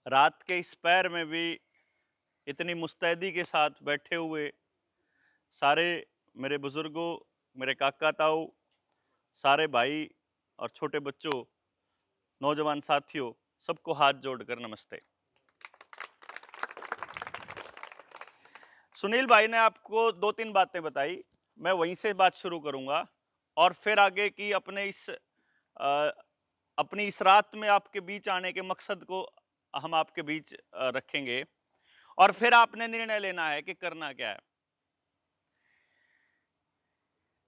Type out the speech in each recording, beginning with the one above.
रात के इस पैर में भी इतनी मुस्तैदी के साथ बैठे हुए सारे मेरे बुजुर्गों, मेरे काका ताऊ, सारे भाई और छोटे बच्चों, नौजवान साथियों, सबको हाथ जोड़कर नमस्ते। सुनील भाई ने आपको 2-3 बातें बताई, मैं वहीं से बात शुरू करूंगा और फिर आगे की अपनी इस रात में आपके बीच आने के मकसद को हम आपके बीच रखेंगे और फिर आपने निर्णय लेना है कि करना क्या है।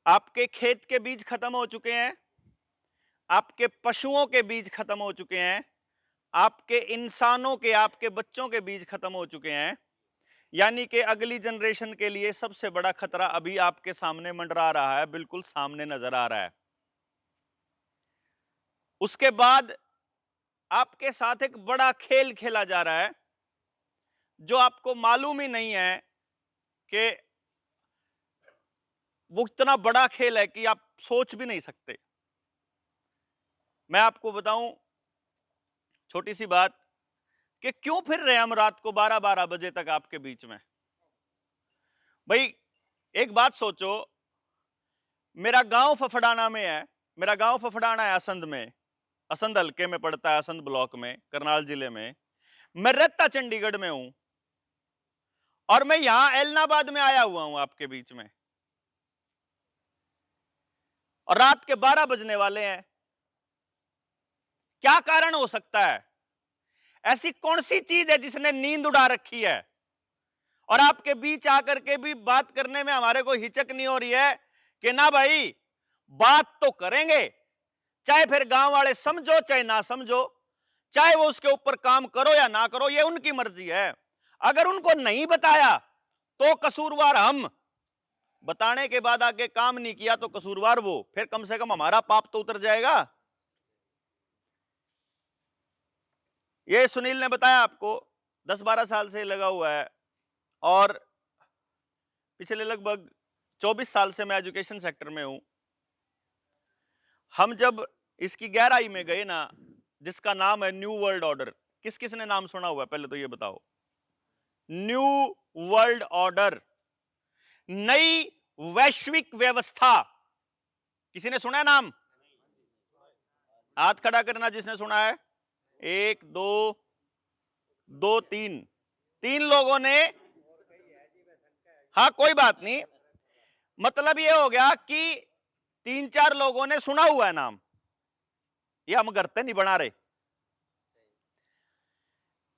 आपके खेत के बीज खत्म हो चुके हैं, आपके पशुओं के बीज खत्म हो चुके हैं, आपके इंसानों के, आपके बच्चों के बीज खत्म हो चुके हैं। यानी कि अगली जनरेशन के लिए सबसे बड़ा खतरा अभी आपके सामने मंडरा रहा है, बिल्कुल सामने नजर आ रहा है। उसके बाद आपके साथ एक बड़ा खेल खेला जा रहा है जो आपको मालूम ही नहीं है कि वो इतना बड़ा खेल है कि आप सोच भी नहीं सकते। मैं आपको बताऊं छोटी सी बात कि क्यों फिर रहे हम रात को 12-12 बजे तक आपके बीच में। भाई एक बात सोचो, मेरा गांव फफड़ाना में है, मेरा गांव फफड़ाना है असंध में, असंध हल्के में पड़ता है, असंध ब्लॉक में, करनाल जिले में। मैं रहता चंडीगढ़ में हूं और मैं यहां एलनाबाद में आया हुआ हूं आपके बीच में और रात के 12 बजने वाले हैं। क्या कारण हो सकता है? ऐसी कौन सी चीज है जिसने नींद उड़ा रखी है और आपके बीच आकर के भी बात करने में हमारे को हिचक नहीं हो रही है कि ना भाई बात तो करेंगे, चाहे फिर गांव वाले समझो चाहे ना समझो, चाहे वो उसके ऊपर काम करो या ना करो, ये उनकी मर्जी है। अगर उनको नहीं बताया तो कसूरवार हम, बताने के बाद आगे काम नहीं किया तो कसूरवार वो, फिर कम से कम हमारा पाप तो उतर जाएगा। ये सुनील ने बताया आपको 10-12 साल से लगा हुआ है और पिछले लगभग 24 साल से मैं एजुकेशन सेक्टर में हूं। हम जब इसकी गहराई में गए ना, जिसका नाम है न्यू वर्ल्ड ऑर्डर, किस किस ने नाम सुना हुआ है पहले तो ये बताओ। न्यू वर्ल्ड ऑर्डर, नई वैश्विक व्यवस्था, किसी ने सुना है नाम? हाथ खड़ा करना जिसने सुना है। 1 2 2 3, 3 लोगों ने। हाँ कोई बात नहीं, मतलब ये हो गया कि 3-4 लोगों ने सुना हुआ है नाम, ये हम करते नहीं बना रहे।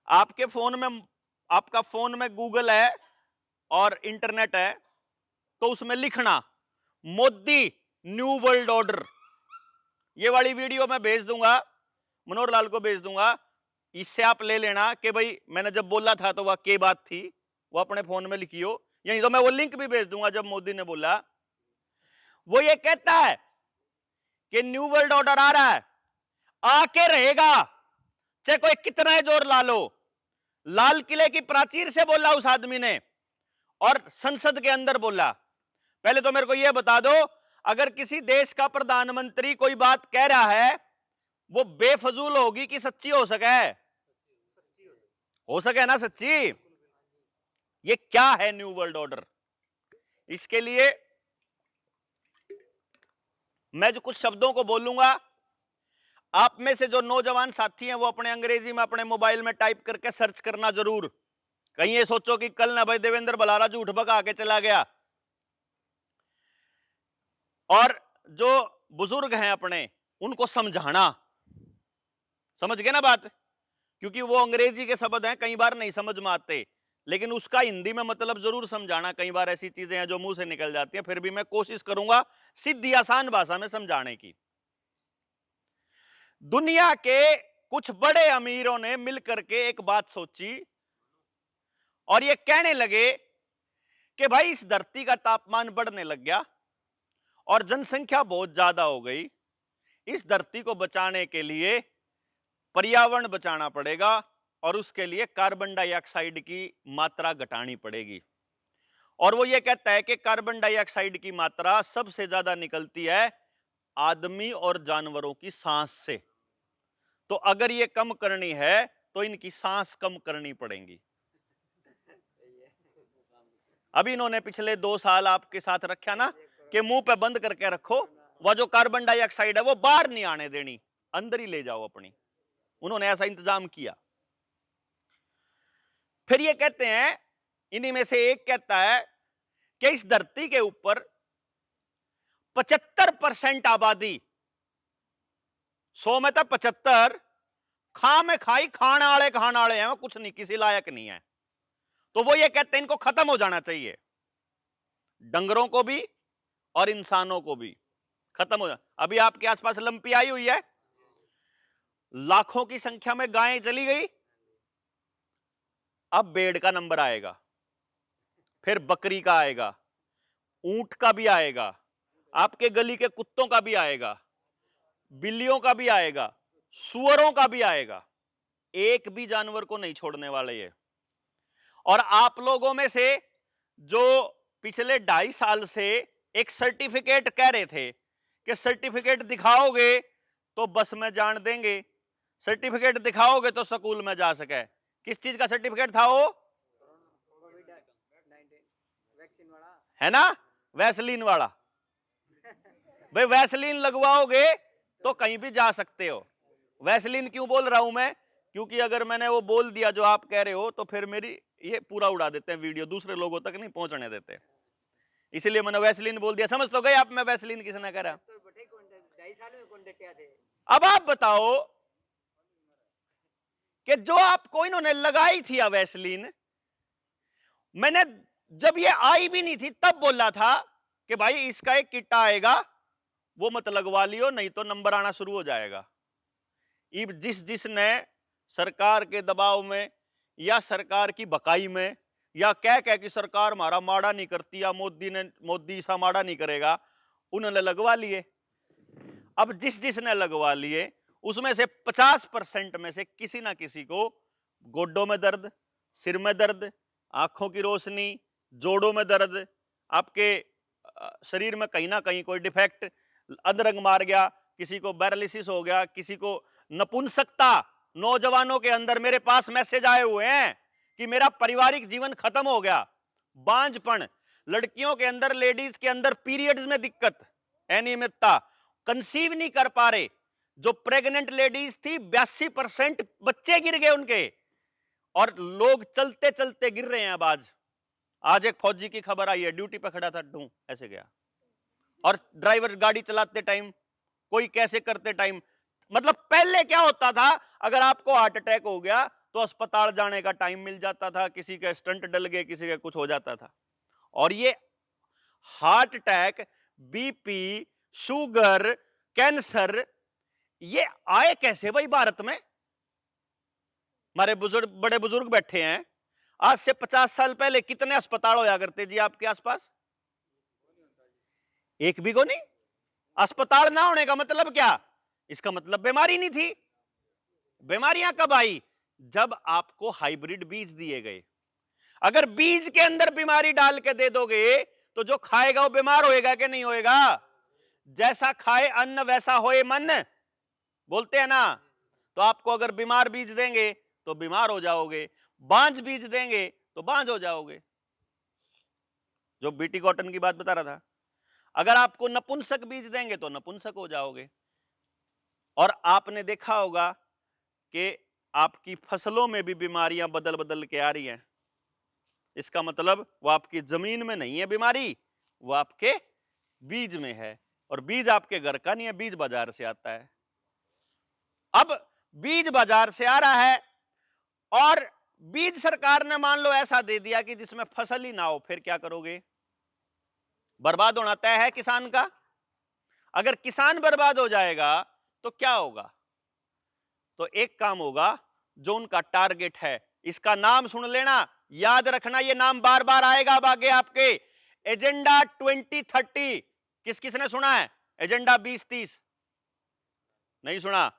आपके फोन में, आपका फोन में गूगल है और इंटरनेट है, तो उसमें लिखना मोदी न्यू वर्ल्ड ऑर्डर। ये वाली वीडियो मैं भेज दूंगा, मनोहर लाल को भेज दूंगा, इससे आप ले लेना कि भाई मैंने जब बोला था तो वह क्या बात थी, वो अपने फोन में लिखियो, यानी तो मैं वो लिंक भी भेज दूंगा। जब मोदी ने बोला, वो ये कहता है कि न्यू वर्ल्ड ऑर्डर आ रहा है, आके रहेगा, चाहे कोई कितना ही जोर ला लो। लाल किले की प्राचीर से बोला उस आदमी ने और संसद के अंदर बोला। पहले तो मेरे को यह बता दो, अगर किसी देश का प्रधानमंत्री कोई बात कह रहा है, वो बेफजूल होगी कि सच्ची हो सके? हो सके ना सच्ची। ये क्या है न्यू वर्ल्ड ऑर्डर? इसके लिए मैं जो कुछ शब्दों को बोलूंगा, आप में से जो नौजवान साथी हैं वो अपने अंग्रेजी में अपने मोबाइल में टाइप करके सर्च करना जरूर। कहीं ये सोचो कि कल ना भाई देवेंद्र बलारा झूठ भगा के चला गया। और जो बुजुर्ग हैं अपने, उनको समझाना, समझ गए ना बात? क्योंकि वो अंग्रेजी के शब्द हैं, कई बार नहीं समझ में आते, लेकिन उसका हिंदी में मतलब जरूर समझाना। कई बार ऐसी चीजें हैं जो मुंह से निकल जाती हैं, फिर भी मैं कोशिश करूंगा सीधी आसान भाषा में समझाने की। दुनिया के कुछ बड़े अमीरों ने मिलकर के एक बात सोची और ये कहने लगे कि भाई इस धरती का तापमान बढ़ने लग गया और जनसंख्या बहुत ज्यादा हो गई, इस धरती को बचाने के लिए पर्यावरण बचाना पड़ेगा और उसके लिए कार्बन डाइऑक्साइड की मात्रा घटानी पड़ेगी। और वो ये कहता है कि कार्बन डाइऑक्साइड की मात्रा सबसे ज्यादा निकलती है आदमी और जानवरों की सांस से। तो अगर ये कम करनी है तो इनकी सांस कम करनी पड़ेगी। अभी इन्होंने पिछले 2 साल आपके साथ रखा ना कि मुंह पे बंद करके रखो, वह जो कार्बन डाइऑक्साइड है वो बाहर नहीं आने देनी, अंदर ही ले जाओ अपनी। उन्होंने ऐसा इंतजाम किया। फिर ये कहते हैं, इन्हीं में से एक कहता है कि इस धरती के ऊपर 75% आबादी, 100 में तो 75 खा में खाई खाने वाले हैं, वो कुछ नहीं, किसी लायक नहीं है। तो वो ये कहते हैं इनको खत्म हो जाना चाहिए, डंगरों को भी और इंसानों को भी खत्म हो जाए। अभी आपके आसपास लंपी आई हुई है, लाखों की संख्या में गायें चली गई, अब भेड़ का नंबर आएगा, फिर बकरी का आएगा, ऊंट का भी आएगा, आपके गली के कुत्तों का भी आएगा, बिल्लियों का भी आएगा, सुअरों का भी आएगा। एक भी जानवर को नहीं छोड़ने वाले ये। और आप लोगों में से जो पिछले 2.5 साल से एक सर्टिफिकेट कह रहे थे कि सर्टिफिकेट दिखाओगे तो बस में जान देंगे, सर्टिफिकेट दिखाओगे तो स्कूल में जा सके, किस चीज का सर्टिफिकेट था वो? है ना, वैसलीन वाला। भाई वैसलीन लगवाओगे तो कहीं भी जा सकते हो। वैसलीन क्यों बोल रहा हूं मैं? क्योंकि अगर मैंने वो बोल दिया जो आप कह रहे हो तो फिर मेरी ये पूरा उड़ा देते हैं, वीडियो दूसरे लोगों तक नहीं पहुंचने देते, इसलिए मैंने वैसलीन बोल दिया। समझ तो गए आप मैं वैसलीन किसने कह रहा। अब आप बताओ कि जो आपको इन्होंने लगाई थी वैसलीन, मैंने जब ये आई भी नहीं थी तब बोला था कि भाई इसका एक किट आएगा, वो मत लगवा लियो नहीं तो नंबर आना शुरू हो जाएगा। जिसने सरकार के दबाव में या सरकार की बकाई में या कह कि सरकार हमारा माड़ा नहीं करती या मोदी सा माड़ा नहीं करेगा, उन्होंने लगवा लिए। अब जिसने लगवा लिए उसमें से 50% में से किसी ना किसी को गोड्डों में दर्द, सिर में दर्द, आंखों की रोशनी, जोड़ों में दर्द, आपके शरीर में कहीं ना कहीं कोई डिफेक्ट, अधरंग मार गया, किसी को पैरालिसिस हो गया, किसी को नपुंसकता। नौजवानों के अंदर मेरे पास मैसेज आए हुए हैं कि मेरा पारिवारिक जीवन खत्म हो गया, बांझपन। लड़कियों के अंदर, लेडीज के अंदर पीरियड्स में दिक्कत, अनियमितता, कंसीव नहीं कर पा रहे। जो प्रेग्नेंट लेडीज थी 82% बच्चे गिर गए उनके, और लोग चलते चलते गिर रहे हैं। आज एक फौजी की खबर आई है, ड्यूटी पे खड़ा था, ढूं ऐसे गया, और ड्राइवर गाड़ी चलाते टाइम, कोई कैसे करते टाइम। मतलब पहले क्या होता था, अगर आपको हार्ट अटैक हो गया तो अस्पताल जाने का टाइम मिल जाता था, किसी के स्टंट डल गए, किसी का कुछ हो जाता था। और ये heart attack, BP, sugar, cancer, ये आए कैसे भाई भारत में? हमारे बड़े बुजुर्ग बैठे हैं, आज से 50 साल पहले कितने अस्पताल होया करते जी आपके आसपास? एक भी को नहीं। अस्पताल ना होने का मतलब क्या? इसका मतलब बीमारी नहीं थी। बीमारियां कब आई? जब आपको हाइब्रिड बीज दिए गए। अगर बीज के अंदर बीमारी डाल के दे दोगे तो जो खाएगा वो बीमार होएगा कि नहीं होएगा? जैसा खाए अन्न वैसा होए मन, बोलते हैं ना। तो आपको अगर बीमार बीज देंगे तो बीमार हो जाओगे, बांझ बीज देंगे तो बांझ हो जाओगे। जो बीटी कॉटन की बात बता रहा था, अगर आपको नपुंसक बीज देंगे तो नपुंसक हो जाओगे। और आपने देखा होगा कि आपकी फसलों में भी बीमारियां बदल बदल के आ रही हैं। इसका मतलब वो आपकी जमीन में नहीं है बीमारी, वो आपके बीज में है। और बीज आपके घर का नहीं है, बीज बाजार से आता है। अब बीज बाजार से आ रहा है और बीज सरकार ने मान लो ऐसा दे दिया कि जिसमें फसल ही ना हो, फिर क्या करोगे? बर्बाद होना तय है किसान का। अगर किसान बर्बाद हो जाएगा तो क्या होगा? तो एक काम होगा, जो उनका टारगेट है, इसका नाम सुन लेना, याद रखना, ये नाम बार बार आएगा अब आगे आपके। एजेंडा 2030 किस किसने सुना है? एजेंडा 2030 नहीं सुना?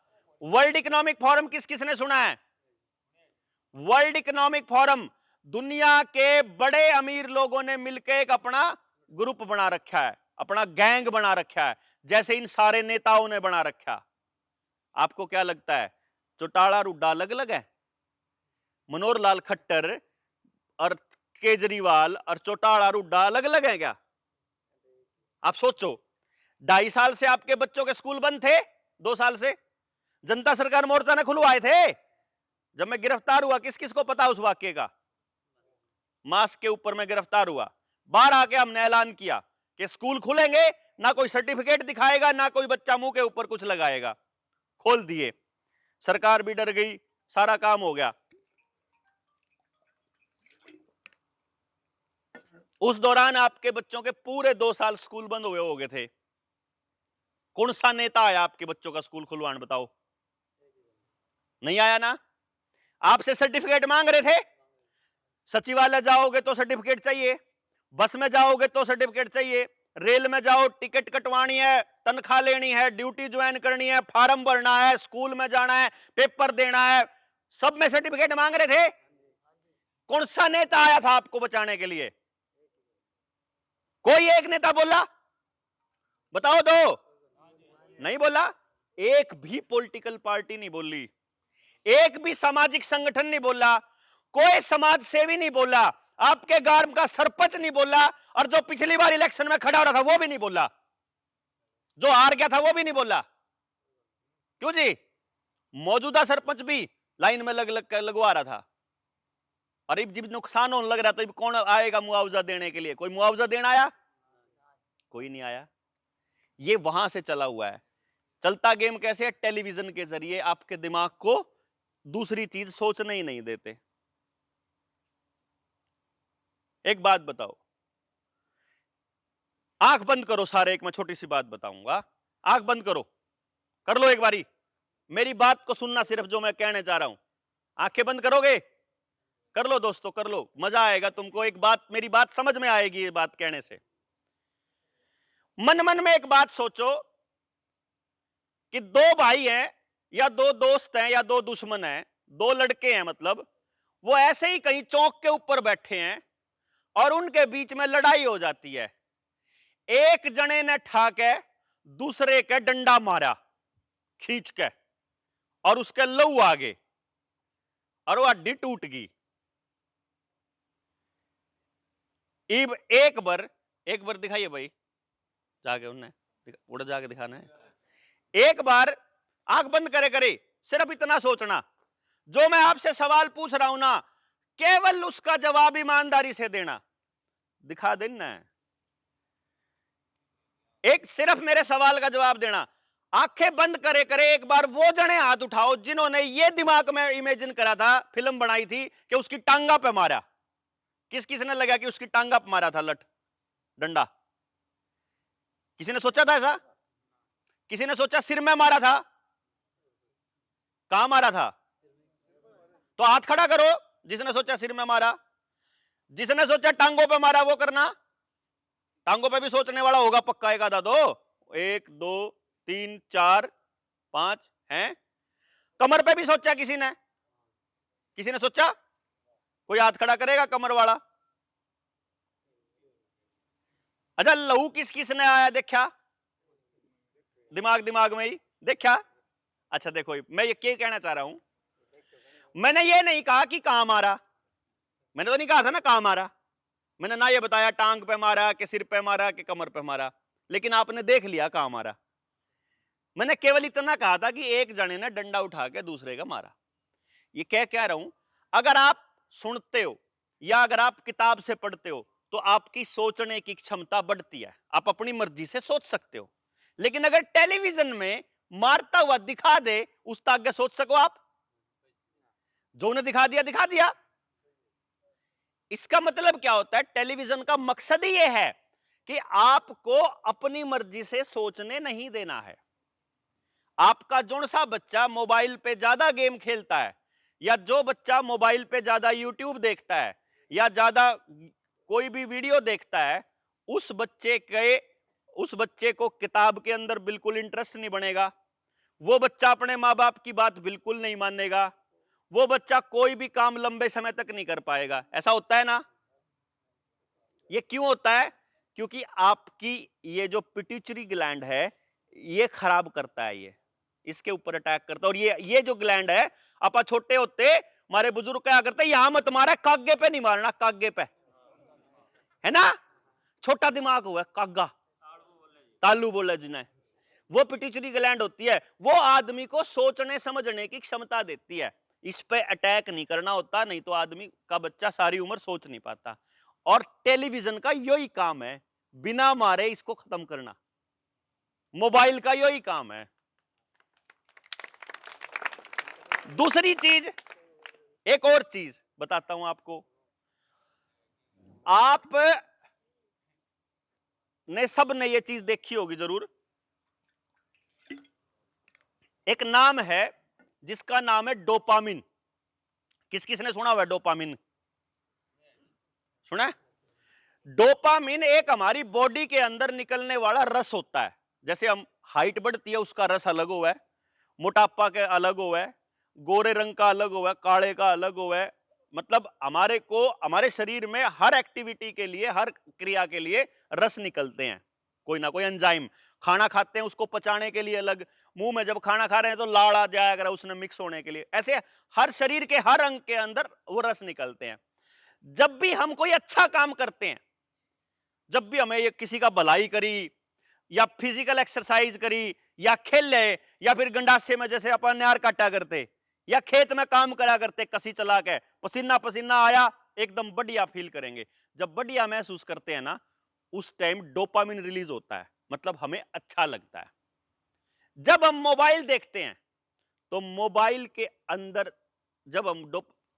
वर्ल्ड इकोनॉमिक फोरम किस किसने सुना है? वर्ल्ड इकोनॉमिक फोरम, दुनिया के बड़े अमीर लोगों ने मिलकर एक अपना ग्रुप बना रखा है, अपना गैंग बना रखा है, जैसे इन सारे नेताओं ने बना रखा। आपको क्या लगता है चौटाला रुड्डा अलग अलग है? मनोहर लाल खट्टर और केजरीवाल और चौटाला हुड्डा अलग अलग है क्या? आप सोचो, 2.5 साल से आपके बच्चों के स्कूल बंद थे, 2 साल से जनता सरकार मोर्चा ने खुलवाए थे। जब मैं गिरफ्तार हुआ, किस किस को पता उस वाक्य का? मास्क के ऊपर मैं गिरफ्तार हुआ, बाहर आके हमने ऐलान किया कि स्कूल खुलेंगे, ना कोई सर्टिफिकेट दिखाएगा, ना कोई बच्चा मुंह के ऊपर कुछ लगाएगा। खोल दिए, सरकार भी डर गई, सारा काम हो गया। उस दौरान आपके बच्चों के पूरे 2 साल स्कूल बंद हुए हो गए थे। कौन सा नेता आया आपके बच्चों का स्कूल खुलवाने? बताओ, नहीं आया ना? आपसे सर्टिफिकेट मांग रहे थे। सचिवालय जाओगे तो सर्टिफिकेट चाहिए, बस में जाओगे तो सर्टिफिकेट चाहिए, रेल में जाओ टिकट कटवानी है, तनख्वाह लेनी है, ड्यूटी ज्वाइन करनी है, फॉर्म भरना है, स्कूल में जाना है, पेपर देना है, सब में सर्टिफिकेट मांग रहे थे। कौन सा नेता आया था आपको बचाने के लिए? कोई एक नेता बोला? बताओ दो। नहीं बोला। एक भी पॉलिटिकल पार्टी नहीं बोली, एक भी सामाजिक संगठन नहीं बोला, कोई समाज सेवी नहीं बोला, आपके गांव का सरपंच नहीं बोला, और जो पिछली बार इलेक्शन में खड़ा हो रहा था वो भी नहीं बोला, जो हार गया था वो भी नहीं बोला। क्यों जी? मौजूदा सरपंच भी लाइन में लगवा रहा था। और जब नुकसान होने लग रहा था, कौन आएगा मुआवजा देने के लिए? कोई मुआवजा देना आया? कोई नहीं आया। ये वहां से चला हुआ है। चलता गेम कैसे है? टेलीविजन के जरिए आपके दिमाग को दूसरी चीज सोचने ही नहीं देते। एक बात बताओ, आंख बंद करो सारे, एक मैं छोटी सी बात बताऊंगा, आंख बंद करो, कर लो एक बारी, मेरी बात को सुनना, सिर्फ जो मैं कहने चाह रहा हूं। आंखें बंद करोगे? कर लो दोस्तों, कर लो, मजा आएगा तुमको। एक बात, मेरी बात समझ में आएगी ये बात कहने से। मन मन में एक बात सोचो कि 2 भाई हैं, या 2 दोस्त हैं, या 2 दुश्मन हैं, 2 लड़के हैं, मतलब वो ऐसे ही कहीं चौक के ऊपर बैठे हैं और उनके बीच में लड़ाई हो जाती है। एक जने ने ठाके दूसरे के डंडा मारा खींच के, और उसके लहू आ गए और वो हड्डी टूट गई। एक बार दिखाइए भाई, जाके उन्हें उड़ जाके दिखाना है। एक बार आंख बंद करे, सिर्फ इतना सोचना, जो मैं आपसे सवाल पूछ रहा हूं ना, केवल उसका जवाब ईमानदारी से देना। दिखा देना, एक सिर्फ मेरे सवाल का जवाब देना। आंखें बंद करे एक बार वो जने हाथ उठाओ जिन्होंने ये दिमाग में इमेजिन करा था, फिल्म बनाई थी कि उसकी टांगा पे मारा। किस किस ने लगा कि उसकी टांगा पे मारा था लठ डंडा? किसी ने सोचा था ऐसा? किसी ने सोचा सिर में मारा था? कहां मारा था? तो हाथ खड़ा करो जिसने सोचा सिर में मारा। जिसने सोचा टांगों पे मारा वो करना। टांगों पे भी सोचने वाला होगा पक्का, एक आधा। 1 2 3 4 5 हैं। कमर पे भी सोचा किसी ने? किसी ने सोचा? कोई हाथ खड़ा करेगा कमर वाला? अच्छा, लहू किस किस ने आया देखा? दिमाग में ही देखा। अच्छा देखो, मैं ये क्या कहना चाह रहा हूं, मैंने ये नहीं कहा कि कहां मारा, मैंने तो नहीं कहा था ना कहां मारा, मैंने ना ये बताया टांग पे मारा कि सिर पे मारा कि कमर पे मारा, लेकिन आपने देख लिया कहां मारा। मैंने केवल इतना कहा था कि एक जने ने डंडा उठा के दूसरे का मारा। ये कह रहा हूं, अगर आप सुनते हो या अगर आप किताब से पढ़ते हो तो आपकी सोचने की क्षमता बढ़ती है, आप अपनी मर्जी से सोच सकते हो। लेकिन अगर टेलीविजन में मारता हुआ दिखा दे, उस तक आगे सोच सको आप? जो ने दिखा दिया। इसका मतलब क्या होता है? टेलीविजन का मकसद ही यह है कि आपको अपनी मर्जी से सोचने नहीं देना है। आपका जोन सा बच्चा मोबाइल पे ज्यादा गेम खेलता है, या जो बच्चा मोबाइल पे ज्यादा यूट्यूब देखता है, या ज्यादा कोई भी वीडियो देखता है, उस बच्चे को किताब के अंदर बिल्कुल इंटरेस्ट नहीं बनेगा। वो बच्चा अपने माँ बाप की बात बिल्कुल नहीं मानेगा। वो बच्चा कोई भी काम लंबे समय तक नहीं कर पाएगा। ऐसा होता है ना? ये क्यों होता है? क्योंकि आपकी ये जो पिट्यूटरी ग्लैंड है, ये खराब करता है, ये इसके ऊपर अटैक करता है। और ये जो ग्लैंड है, आप छोटे होते हमारे बुजुर्ग क्या करते, यहां मत मारा, कागे पे नहीं मारना, कागे पे, है ना, छोटा दिमाग हुआ, कागा, तालू बोले जिन्हें, वो पिट्यूटरी ग्लैंड होती है, वो आदमी को सोचने समझने की क्षमता देती है। इस पे अटैक नहीं करना होता, नहीं तो आदमी का बच्चा सारी उम्र सोच नहीं पाता। और टेलीविजन का यही काम है, बिना मारे इसको खत्म करना। मोबाइल का यही काम है। दूसरी चीज, एक और चीज बताता हूं आपको, आप ने सब ने ये चीज देखी होगी जरूर। एक नाम है जिसका नाम है डोपामिन। किस किस ने सुना हुआ है डोपामिन? सुना है? डोपामिन एक हमारी बॉडी के अंदर निकलने वाला रस होता है। जैसे हम हाइट बढ़ती है उसका रस अलग हुआ है, मोटापा के अलग हुआ है, गोरे रंग का अलग हुआ है, काले का अलग हुआ है। मतलब हमारे को, हमारे शरीर में हर एक्टिविटी के लिए, हर क्रिया के लिए रस निकलते हैं, कोई ना कोई एंजाइम। खाना खाते हैं उसको पचाने के लिए अलग, मुंह में जब खाना खा रहे हैं तो लाड़ आ जाएगा उसने मिक्स होने के लिए। ऐसे हर शरीर के हर अंग के अंदर वो रस निकलते हैं। जब भी हम कोई अच्छा काम करते हैं, जब भी हमें ये किसी का भलाई करी, या फिजिकल एक्सरसाइज करी, या खेले, या फिर गंडासे में जैसे अपन नार काटा करते, या खेत में काम करा करते कसी चला के, पसीना पसीना आया, एकदम बढ़िया फील करेंगे। जब बढ़िया महसूस करते हैं ना, उस टाइम डोपामिन रिलीज होता है, मतलब हमें अच्छा लगता है। जब हम मोबाइल देखते हैं तो मोबाइल के अंदर, जब हम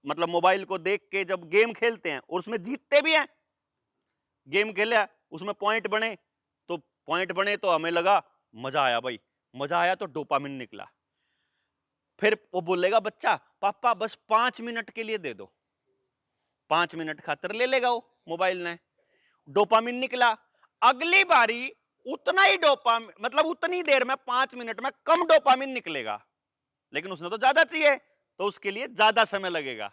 मतलब मोबाइल को देख के जब गेम खेलते हैं और उसमें जीतते भी हैं, गेम खेला उसमें पॉइंट बने, तो पॉइंट बने तो हमें लगा मजा आया, भाई मजा आया, तो डोपामिन निकला। फिर वो बोलेगा बच्चा, पापा बस 5 मिनट के लिए दे दो, 5 मिनट खातिर ले लेगा वो मोबाइल ने, डोपामिन निकला। अगली बारी उतना ही डोपामिन, मतलब उतनी देर में, 5 मिनट में कम डोपामिन निकलेगा, लेकिन उसने तो ज्यादा चाहिए, तो उसके लिए ज्यादा समय लगेगा।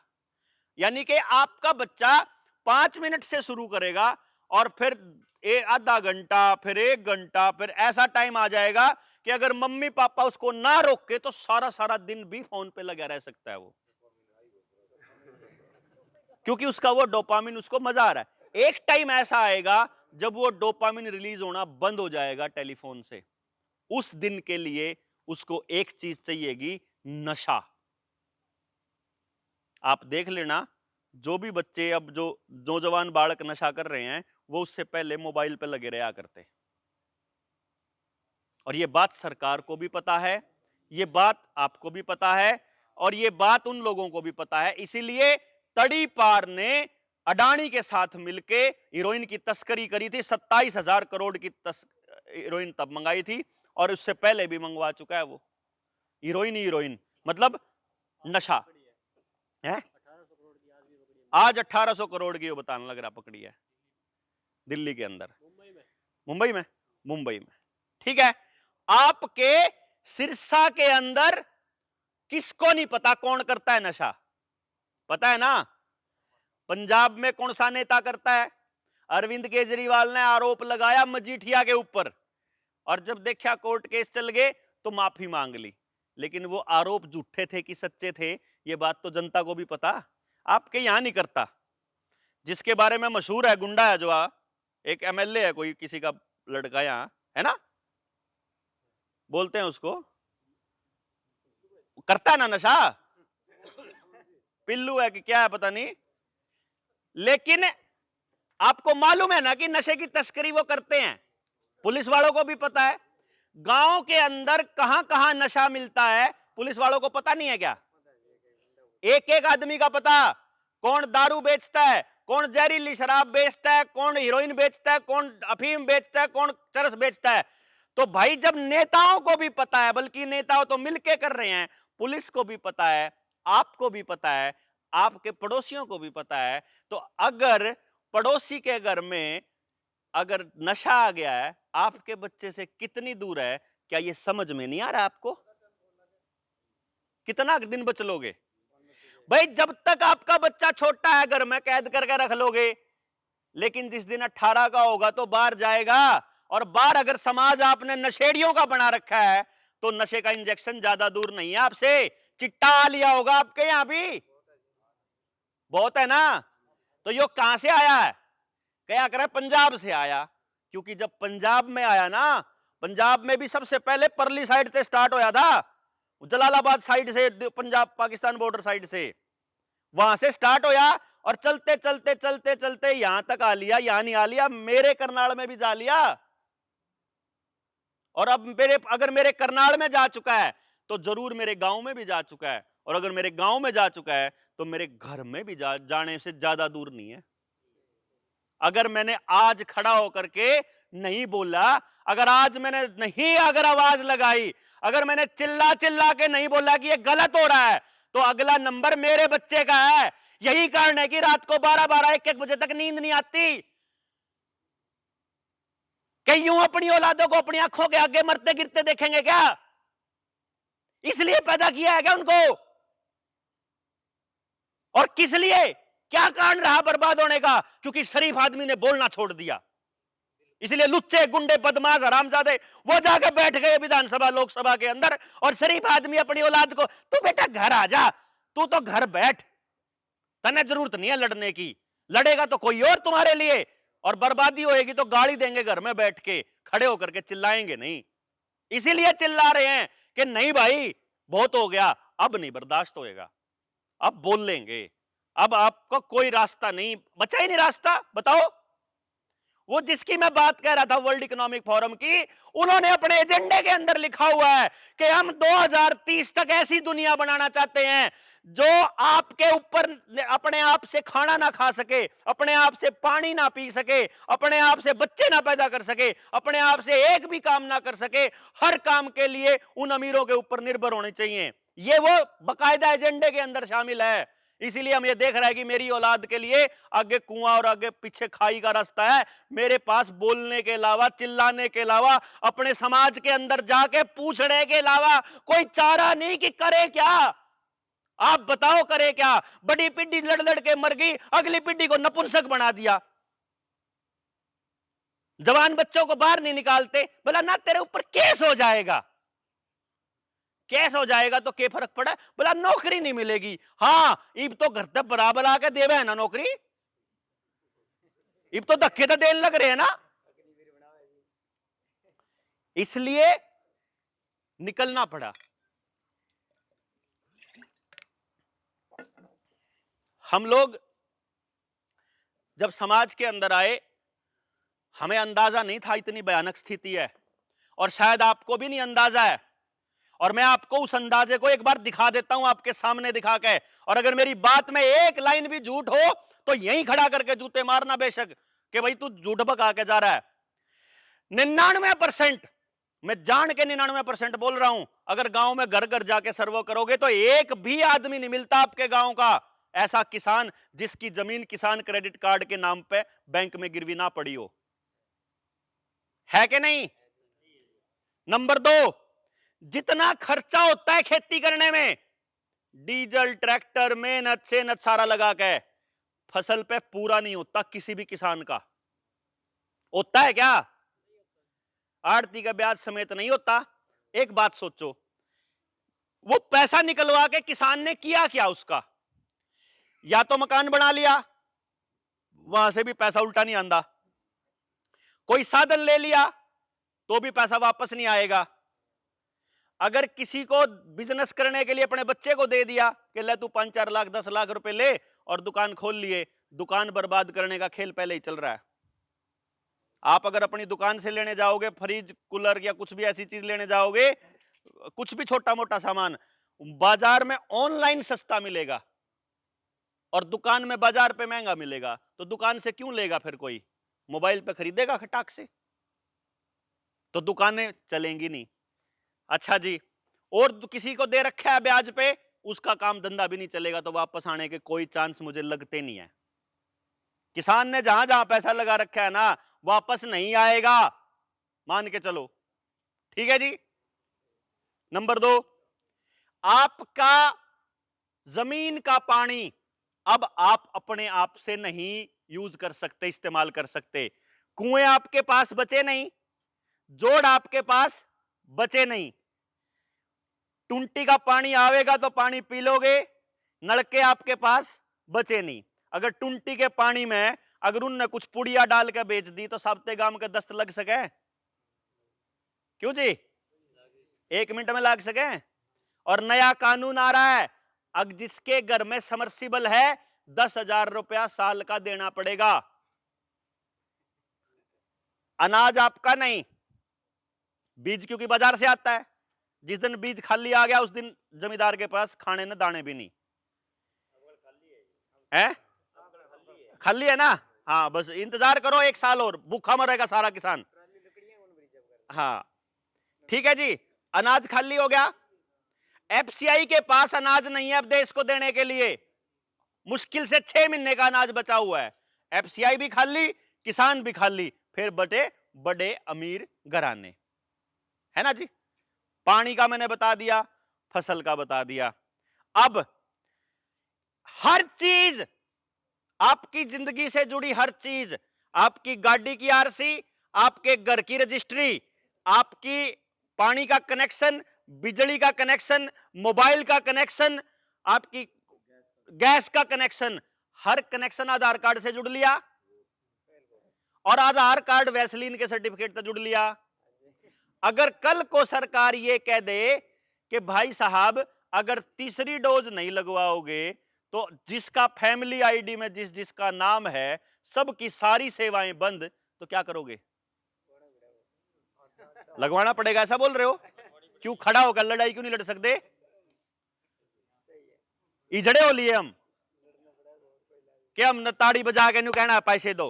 यानी कि आपका बच्चा 5 मिनट से शुरू करेगा और फिर आधा घंटा, फिर 1 घंटा, फिर ऐसा टाइम आ जाएगा कि अगर मम्मी पापा उसको ना रोके तो सारा सारा दिन भी फोन पे लगा रह सकता है वो, क्योंकि उसका वो डोपामिन, उसको मजा आ रहा है। एक टाइम ऐसा आएगा जब वो डोपामिन रिलीज होना बंद हो जाएगा टेलीफोन से। उस दिन के लिए उसको एक चीज चाहिएगी, नशा। आप देख लेना, जो भी बच्चे अब जो नौजवान बालक नशा कर रहे हैं, वो उससे पहले मोबाइल पे लगे रहा करते। और ये बात सरकार को भी पता है, ये बात आपको भी पता है, और ये बात उन लोगों को भी पता है। इसीलिए तड़ीपार ने अडानी के साथ मिलके हीरोइन की तस्करी करी थी। 27,000 करोड़ की हीरोइन तब मंगाई थी, और उससे पहले भी मंगवा चुका है वो। हीरोइन ही हीरोइन, मतलब नशा है। आज 1800 करोड़ की वो बताने लग रहा पकड़ी है दिल्ली के अंदर, मुंबई में, ठीक है। आपके सिरसा के अंदर किसको नहीं पता कौन करता है नशा? पता है ना? पंजाब में कौन सा नेता करता है? अरविंद केजरीवाल ने आरोप लगाया मजीठिया के ऊपर, और जब देखा कोर्ट केस चल गए तो माफी मांग ली। लेकिन वो आरोप झूठे थे कि सच्चे थे, ये बात तो जनता को भी पता। आपके यहां नहीं करता। जिसके बारे में मशहूर है, गुंडा है जो, एक एमएलए है कोई, किसी का लड़का यहां है ना, बोलते हैं उसको, करता है ना नशा, पिल्लू है कि क्या है पता नहीं। लेकिन आपको मालूम है ना कि नशे की तस्करी वो करते हैं, पुलिस वालों को भी पता है। गांव के अंदर कहां कहां नशा मिलता है पुलिस वालों को पता नहीं है क्या? एक एक आदमी का पता, कौन दारू बेचता है, कौन जहरीली शराब बेचता है, कौन हीरोइन बेचता है, कौन अफीम बेचता है, कौन चरस बेचता है। तो भाई जब नेताओं को भी पता है, बल्कि नेताओं तो मिलके कर रहे हैं, पुलिस को भी पता है, आपको भी पता है, आपके पड़ोसियों को भी पता है, तो अगर पड़ोसी के घर में अगर नशा आ गया है, आपके बच्चे से कितनी दूर है, क्या ये समझ में नहीं आ रहा आपको? कितना दिन बच लोगे भाई? जब तक आपका बच्चा छोटा है घर में कैद करके रख लोगे, लेकिन जिस दिन 18 का होगा तो बाहर जाएगा। और बाहर अगर समाज आपने नशेड़ियों का बना रखा है, तो नशे का इंजेक्शन ज्यादा दूर नहीं है आपसे, चिट्टा आ लिया होगा आपके यहां भी, बहुत है ना। तो यो कहां से आया है? क्या करे पंजाब से आया, क्योंकि जब पंजाब में आया ना, पंजाब में भी सबसे पहले परली साइड से स्टार्ट होया था, जलालाबाद साइड से, पंजाब पाकिस्तान बॉर्डर साइड से, वहां से स्टार्ट होया और चलते चलते चलते चलते यहां तक आ लिया, यहां नहीं आ लिया, मेरे करनाल में भी जा लिया। और अब अगर मेरे करनाल में जा चुका है तो जरूर मेरे गांव में भी जा चुका है, और अगर मेरे गांव में जा चुका है तो मेरे घर में भी जाने से ज्यादा दूर नहीं है। अगर मैंने आज खड़ा होकर के नहीं बोला, अगर आज मैंने नहीं अगर आवाज लगाई, अगर मैंने चिल्ला चिल्ला के नहीं बोला कि ये गलत हो रहा है, तो अगला नंबर मेरे बच्चे का है। यही कारण है कि रात को 12-12 1-1 बजे तक नींद नहीं आती, कि यूं अपनी औलादों को अपनी आंखों के आगे मरते गिरते देखेंगे क्या? इसलिए पैदा किया है क्या उनको? और किस लिए? क्या कारण रहा बर्बाद होने का? क्योंकि शरीफ आदमी ने बोलना छोड़ दिया। इसलिए लुच्चे गुंडे बदमाश हरामजादे वो जाकर बैठ गए विधानसभा लोकसभा के अंदर, और शरीफ आदमी अपनी औलाद को, तू बेटा घर आ जा, तू तो घर बैठ, तने जरूरत नहीं है लड़ने की, लड़ेगा तो कोई और तुम्हारे लिए, और बर्बादी होएगी तो गाली देंगे घर में बैठ के, खड़े होकर के चिल्लाएंगे नहीं। इसीलिए चिल्ला रहे हैं कि नहीं भाई बहुत हो गया, अब नहीं बर्दाश्त होएगा, अब बोल लेंगे, अब आपको कोई रास्ता नहीं बचा ही नहीं। रास्ता बताओ। वो जिसकी मैं बात कह रहा था वर्ल्ड इकोनॉमिक फोरम की, उन्होंने अपने एजेंडे के अंदर लिखा हुआ है कि हम 2030 तक ऐसी दुनिया बनाना चाहते हैं जो आपके ऊपर अपने आप से खाना ना खा सके, अपने आप से पानी ना पी सके, अपने आप से बच्चे ना पैदा कर सके, अपने आप से एक भी काम ना कर सके, हर काम के लिए उन अमीरों के ऊपर निर्भर होने चाहिए। ये वो बकायदा एजेंडे के अंदर शामिल है। इसीलिए हम ये देख रहे हैं कि मेरी औलाद के लिए आगे कुआं और आगे पीछे खाई का रास्ता है। मेरे पास बोलने के अलावा, चिल्लाने के अलावा, अपने समाज के अंदर जाके पूछने के अलावा कोई चारा नहीं कि करे क्या। आप बताओ करे क्या? बड़ी पीढ़ी लड़ लड़ के मर गई, अगली पीढ़ी को नपुंसक बना दिया, जवान बच्चों को बाहर नहीं निकालते, बोला ना तेरे ऊपर केस हो जाएगा। केस हो जाएगा तो क्या फर्क पड़ा? बोला नौकरी नहीं मिलेगी। हाँ इब तो घर तक बराबर आके देवे है ना नौकरी, इब तो धक्के तो देने लग रहे हैं ना। इसलिए निकलना पड़ा। हम लोग जब समाज के अंदर आए, हमें अंदाजा नहीं था इतनी भयानक स्थिति है, और शायद आपको भी नहीं अंदाजा है। और मैं आपको उस अंदाजे को एक बार दिखा देता हूं, आपके सामने दिखा के, और अगर मेरी बात में एक लाइन भी झूठ हो तो यहीं खड़ा करके जूते मारना बेशक कि भाई तू झूठ बका के जा रहा है। 99%, मैं जान के 99% बोल रहा हूं, अगर गांव में घर घर जाके सर्वे करोगे तो एक भी आदमी नहीं मिलता आपके गांव का ऐसा किसान जिसकी जमीन किसान क्रेडिट कार्ड के नाम पे बैंक में गिरवी ना पड़ी हो। है कि नहीं? नंबर 2, जितना खर्चा होता है खेती करने में, डीजल, ट्रैक्टर, मेहनत सेहनत सारा लगा के, फसल पे पूरा नहीं होता किसी भी किसान का। होता है क्या? आड़ती का ब्याज समेत नहीं होता। एक बात सोचो, वो पैसा निकलवा के किसान ने किया क्या उसका? या तो मकान बना लिया, वहां से भी पैसा उल्टा नहीं आंदा, कोई साधन ले लिया तो भी पैसा वापस नहीं आएगा। अगर किसी को बिजनेस करने के लिए अपने बच्चे को दे दिया कि ले तू 5-4 लाख 10 लाख रुपए ले और दुकान खोल लिए, दुकान बर्बाद करने का खेल पहले ही चल रहा है। आप अगर अपनी दुकान से लेने जाओगे फ्रिज, कूलर या कुछ भी ऐसी चीज लेने जाओगे, कुछ भी छोटा मोटा सामान, बाजार में ऑनलाइन सस्ता मिलेगा और दुकान में बाजार पे महंगा मिलेगा, तो दुकान से क्यों लेगा फिर कोई? मोबाइल पे खरीदेगा खटाक से, तो दुकानें चलेंगी नहीं। अच्छा जी, और किसी को दे रखा है ब्याज पे, उसका काम धंधा भी नहीं चलेगा, तो वापस आने के कोई चांस मुझे लगते नहीं है। किसान ने जहां जहां पैसा लगा रखा है ना, वापस नहीं आएगा, मान के चलो। ठीक है जी। नंबर 2, आपका जमीन का पानी अब आप अपने आप से नहीं यूज कर सकते, इस्तेमाल कर सकते। कुएं आपके पास बचे नहीं, जोड़ आपके पास बचे नहीं। टुंटी का पानी आवेगा तो पानी पी लोगे, नलके आपके पास बचे नहीं। अगर टुंटी के पानी में अगर उनने कुछ पुड़िया डाल के बेच दी तो साबते गांव के दस्त लग सके? क्यों जी? 1 मिनट में लग सके। और नया कानून आ रहा है, अब जिसके घर में समर्सिबल है 10,000 रुपया साल का देना पड़ेगा। अनाज आपका नहीं, बीज क्योंकि बाजार से आता है। जिस दिन बीज खाली आ गया उस दिन जमींदार के पास खाने न दाने भी नहीं है। खाली है ना? हाँ, बस इंतजार करो 1 साल और, भूखा मरेगा सारा किसान। हाँ ठीक है जी, अनाज खाली हो गया। एफसीआई के पास अनाज नहीं है अब देश को देने के लिए। मुश्किल से 6 महीने का अनाज बचा हुआ है। एफसीआई भी खाली, किसान भी खाली, फिर बटे बड़े अमीर घराने, है ना जी। पानी का मैंने बता दिया, फसल का बता दिया। अब हर चीज, आपकी जिंदगी से जुड़ी हर चीज, आपकी गाड़ी की आरसी, आपके घर की रजिस्ट्री, आपकी पानी का कनेक्शन, बिजली का कनेक्शन, मोबाइल का कनेक्शन, आपकी गैस का कनेक्शन, हर कनेक्शन आधार कार्ड से जुड़ लिया। और आधार कार्ड वैसलीन के सर्टिफिकेट से जुड़ लिया। अगर कल को सरकार ये कह दे कि भाई साहब अगर तीसरी डोज नहीं लगवाओगे तो जिसका फैमिली आईडी में जिसका नाम है सबकी सारी सेवाएं बंद, तो क्या करोगे? लगवाना पड़ेगा, ऐसा बोल रहे हो? क्यों खड़ा होकर लड़ाई क्यों नहीं लड़ सकते? इजड़े हो लिए हम कि हम ताड़ी बजा के न्यू कहना पैसे दो।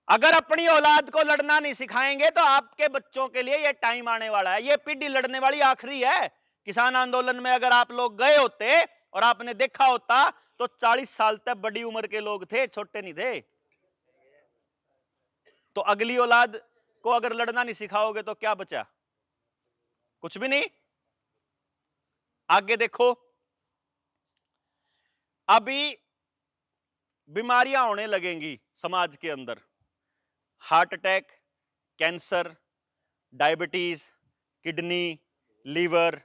अगर अपनी औलाद को लड़ना नहीं सिखाएंगे तो आपके बच्चों के लिए ये टाइम आने वाला है, ये पीढ़ी लड़ने वाली आखिरी है। किसान आंदोलन में अगर आप लोग गए होते और आपने देखा होता तो 40 साल तक बड़ी उम्र के लोग थे, छोटे नहीं थे। तो अगली औलाद को अगर लड़ना नहीं सिखाओगे तो क्या बचा? कुछ भी नहीं। आगे देखो, अभी बीमारियां होने लगेंगी समाज के अंदर। Heart attack, cancer, diabetes, kidney, liver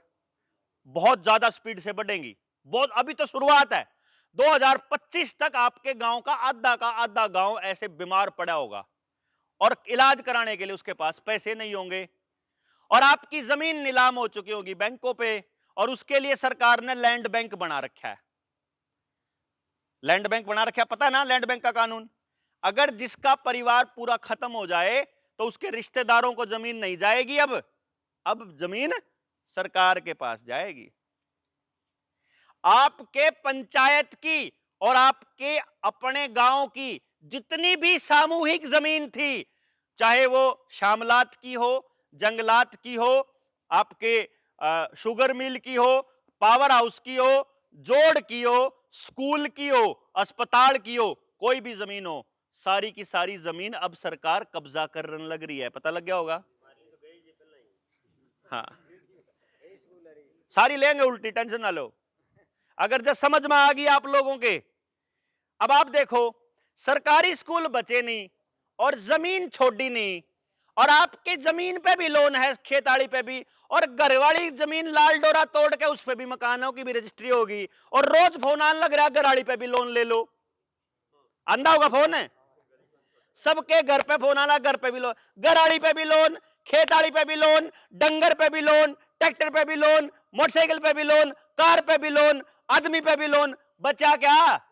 बहुत ज्यादा स्पीड से बढ़ेंगी। बहुत, अभी तो शुरुआत है। 2025 तक आपके गांव का आधा गांव ऐसे बीमार पड़ा होगा और इलाज कराने के लिए उसके पास पैसे नहीं होंगे। और आपकी जमीन नीलाम हो चुकी होगी बैंकों पे, और उसके लिए सरकार ने लैंड बैंक बना रखा है। लैंड बैंक बना रखा है, पता है ना लैंड बैंक का कानून? अगर जिसका परिवार पूरा खत्म हो जाए तो उसके रिश्तेदारों को जमीन नहीं जाएगी। अब जमीन सरकार के पास जाएगी। आपके पंचायत की और आपके अपने गांव की जितनी भी सामूहिक जमीन थी, चाहे वो श्यामलात की हो, जंगलात की हो, आपके शुगर मिल की हो, पावर हाउस की हो, जोड़ की हो, स्कूल की हो, अस्पताल की हो, कोई भी जमीन हो, सारी की सारी जमीन अब सरकार कब्जा करने लग रही है। पता लग गया होगा? हाँ, सारी लेंगे उल्टी, टेंशन ना लो। अगर जब समझ में आ गई आप लोगों के, अब आप देखो सरकारी स्कूल बचे नहीं और जमीन छोड़ी नहीं, और आपके जमीन पे भी लोन है, खेताड़ी पे भी, और घर वाली जमीन लाल डोरा तोड़ के उस पे भी मकानों की भी रजिस्ट्री होगी, और रोज फोन आने लग रहा है घराड़ी पे भी लोन ले लो। आंदा होगा फोन है, सबके घर पे फोन आना, घर पे भी लोन, घराड़ी पे भी लोन, खेताड़ी पे भी लोन, डंगर पे भी लोन, ट्रैक्टर पे भी लोन, मोटरसाइकिल पे भी लोन, कार पे भी लोन, आदमी पे भी लोन। बचा क्या?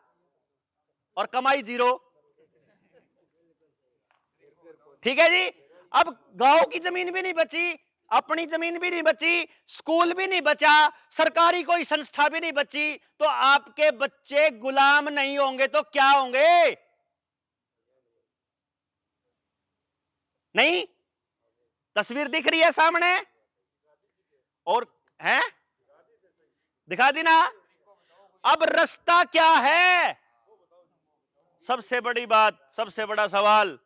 और कमाई जीरो। ठीक है जी। अब गांव की जमीन भी नहीं बची, अपनी जमीन भी नहीं बची, स्कूल भी नहीं बचा, सरकारी कोई संस्था भी नहीं बची, तो आपके बच्चे गुलाम नहीं होंगे तो क्या होंगे? नहीं? तस्वीर दिख रही है सामने और है, दिखा दी ना। अब रास्ता क्या है? सबसे बड़ी बात, सबसे बड़ा सवाल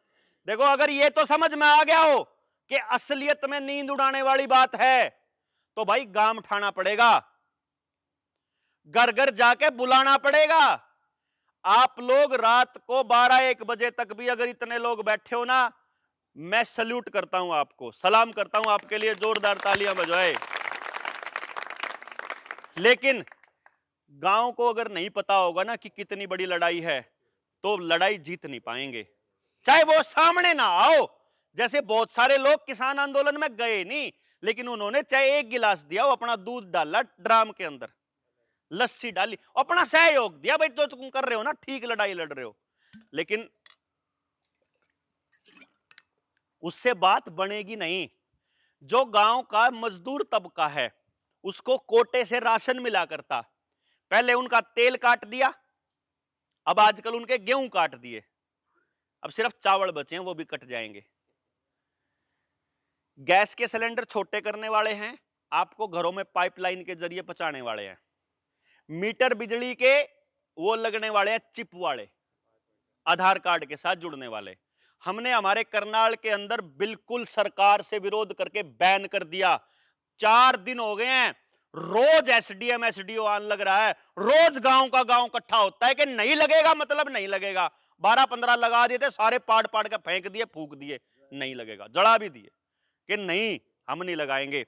देखो, अगर ये तो समझ में आ गया हो कि असलियत में नींद उड़ाने वाली बात है, तो भाई गांव उठाना पड़ेगा, घर घर जाके बुलाना पड़ेगा। आप लोग रात को 12-1 बजे तक भी अगर इतने लोग बैठे हो ना, मैं सल्यूट करता हूं आपको, सलाम करता हूं आपके लिए, जोरदार तालियां बजाए। लेकिन गांव को अगर नहीं पता होगा ना कि कितनी बड़ी लड़ाई है, तो लड़ाई जीत नहीं पाएंगे, चाहे वो सामने ना आओ। जैसे बहुत सारे लोग किसान आंदोलन में गए नहीं, लेकिन उन्होंने चाहे एक गिलास दिया, वो अपना दूध डाला ड्राम के अंदर, लस्सी डाली, अपना सहयोग दिया, भाई जो तुम कर रहे हो ना ठीक लड़ाई लड़ रहे हो। लेकिन उससे बात बनेगी नहीं। जो गांव का मजदूर तबका है, उसको कोटे से राशन मिला करता, पहले उनका तेल काट दिया, अब आजकल उनके गेहूं काट दिए, अब सिर्फ चावल बचे हैं, वो भी कट जाएंगे। गैस के सिलेंडर छोटे करने वाले हैं, आपको घरों में पाइपलाइन के जरिए पहुंचाने वाले हैं। मीटर बिजली के वो लगने वाले हैं, चिप वाले, आधार कार्ड के साथ जुड़ने वाले। हमने हमारे करनाल के अंदर बिल्कुल सरकार से विरोध करके बैन कर दिया। 4 दिन हो गए हैं, रोज एसडीएम एसडीओ आन लग रहा है, रोज गांव का गांव इकट्ठा होता है कि नहीं लगेगा, मतलब नहीं लगेगा। 12-15 लगा दिए थे, सारे पाड़ पाड़ के फेंक दिए, फूक दिए, नहीं लगेगा, जला भी दिए कि नहीं हम नहीं लगाएंगे।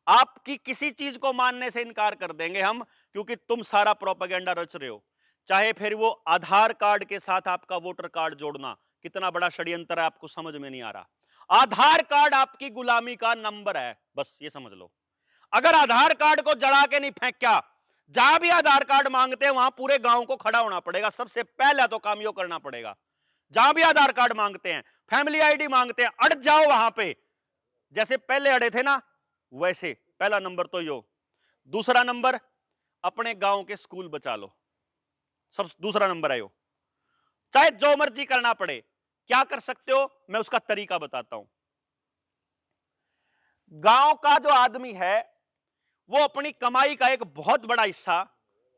आपकी किसी चीज को मानने से इनकार कर देंगे हम, क्योंकि तुम सारा प्रोपेगेंडा रच रहे हो। चाहे फिर वो आधार कार्ड के साथ आपका वोटर कार्ड जोड़ना, कितना बड़ा षड्यंत्र है आपको समझ में नहीं आ रहा। आधार कार्ड आपकी गुलामी का नंबर है, बस ये समझ लो। अगर आधार कार्ड को जला के नहीं फेंका, जहां भी आधार कार्ड मांगते हैं वहां पूरे गांव को खड़ा होना पड़ेगा। सबसे पहला तो काम यो करना पड़ेगा, जहां भी आधार कार्ड मांगते हैं, फैमिली आईडी मांगते हैं, अड़ जाओ वहां पे, जैसे पहले अड़े थे ना वैसे। पहला नंबर तो यो। दूसरा नंबर, अपने गांव के स्कूल बचा लो, सब दूसरा नंबर है यो। चाहे जो मर्जी करना पड़े, क्या कर सकते हो मैं उसका तरीका बताता हूं। गांव का जो आदमी है वो अपनी कमाई का एक बहुत बड़ा हिस्सा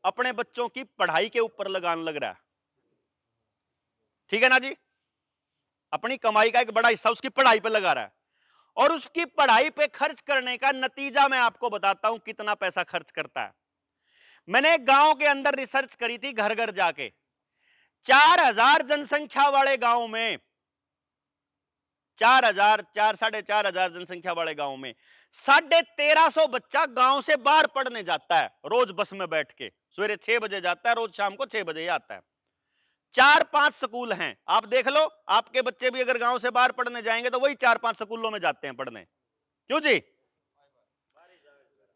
अपने बच्चों की पढ़ाई के ऊपर लगाने लग रहा है, ठीक है ना जी। अपनी कमाई का एक बड़ा हिस्सा उसकी पढ़ाई पे लगा रहा है, और उसकी पढ़ाई पे खर्च करने का नतीजा मैं आपको बताता हूं कितना पैसा खर्च करता है। मैंने गांव के अंदर रिसर्च करी थी, घर घर जाके। 4000 जनसंख्या वाले गांव में, 4,500 जनसंख्या वाले गांव में 1350 बच्चा गांव से बाहर पढ़ने जाता है, रोज बस में बैठ के। सवेरे 6 बजे जाता है, रोज शाम को 6 बजे आता है। 4-5 स्कूल हैं, आप देख लो, आपके बच्चे भी अगर गांव से बाहर पढ़ने जाएंगे तो वही 4-5 स्कूलों में जाते हैं पढ़ने। क्यों जी?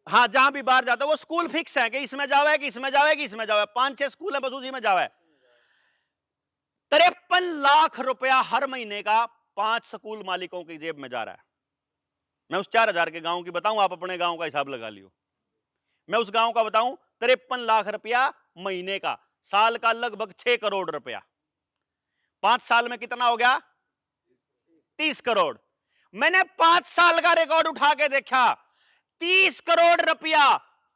हाँ, जहां भी बाहर जाता है वो स्कूल फिक्स है कि इसमें जाओ है कि इसमें जाओ है कि इसमें जाओ है। 5-6 स्कूल है, बस उसी में जाओ है। 53 लाख रुपया हर महीने का 5 स्कूल मालिकों की जेब में जा रहा है। मैं उस 4000 के गांव की बताऊं, आप अपने गांव का हिसाब लगा लियो। मैं उस गांव का बताऊं, 53 लाख रुपया महीने का, साल का लगभग 6 करोड़ रुपया। 5 साल में कितना हो गया? 30 करोड़। मैंने 5 साल का रिकॉर्ड उठा के देखा, 30 करोड़ रुपया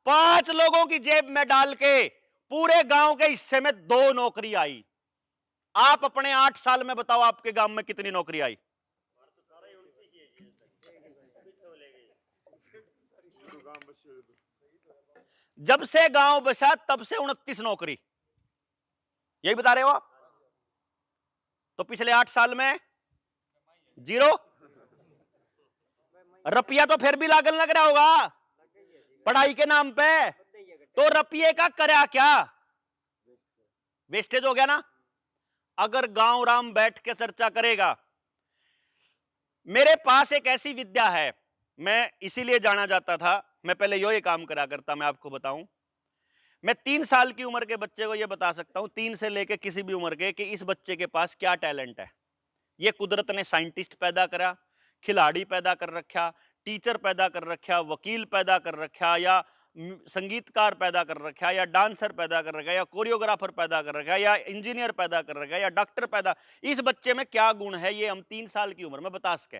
5 लोगों की जेब में डाल के पूरे गांव के हिस्से में 2 नौकरी आई। आप अपने 8 साल में बताओ आपके गांव में कितनी नौकरी आई? जब से गांव बसा तब से 29 नौकरी, यही बता रहे हो आप? तो पिछले 8 साल में 0 रुपया तो फिर भी लागन लग रहा होगा पढ़ाई के नाम पे। तो रुपये का करा क्या? वेस्टेज हो गया ना। अगर गांव राम बैठ के चर्चा करेगा, मेरे पास एक ऐसी विद्या है, मैं इसीलिए जाना जाता था, मैं पहले यो ये काम करा करता, मैं आपको बताऊं। मैं 3 साल की उम्र के बच्चे को ये बता सकता हूं, 3 से लेके किसी भी उम्र के, कि इस बच्चे के पास क्या टैलेंट है। ये कुदरत ने साइंटिस्ट पैदा करा, खिलाड़ी पैदा कर रखा, टीचर पैदा कर रखा, वकील पैदा कर रखा, या संगीतकार पैदा कर रखा, या डांसर पैदा कर रखा, या कोरियोग्राफर पैदा कर रखा, या इंजीनियर पैदा कर रखा, या डॉक्टर पैदा। इस बच्चे में क्या गुण है ये हम 3 साल की उम्र में बता सके।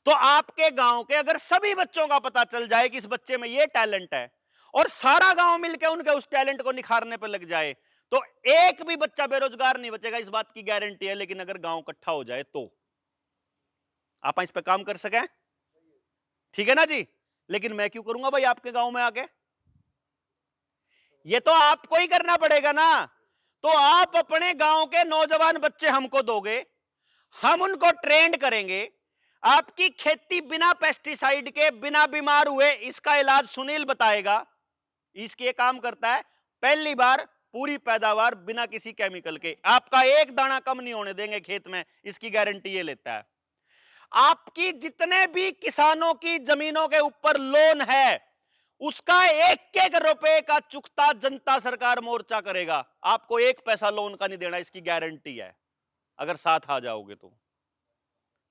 तो आपके गांव के अगर सभी बच्चों का पता चल जाए कि इस बच्चे में ये टैलेंट है, और सारा गांव मिलकर उनके उस टैलेंट को निखारने पर लग जाए, तो एक भी बच्चा बेरोजगार नहीं बचेगा, इस बात की गारंटी है। लेकिन अगर गांव इकट्ठा हो जाए तो आप इस पे काम कर सके, ठीक है ना जी। लेकिन मैं क्यों करूंगा भाई आपके गांव में आके? ये तो आपको ही करना पड़ेगा ना। तो आप अपने गांव के नौजवान बच्चे हमको दोगे, हम उनको ट्रेंड करेंगे, आपकी खेती बिना पेस्टिसाइड के, बिना बीमार हुए, इसका इलाज सुनील बताएगा। इसके काम करता है, पहली बार पूरी पैदावार बिना किसी केमिकल के, आपका एक दाना कम नहीं होने देंगे खेत में, इसकी गारंटी ये लेता है। आपकी जितने भी किसानों की जमीनों के ऊपर लोन है, उसका एक एक रुपए का चुकता जनता सरकार मोर्चा करेगा। आपको एक पैसा लोन का नहीं देना, इसकी गारंटी है, अगर साथ आ जाओगे तो।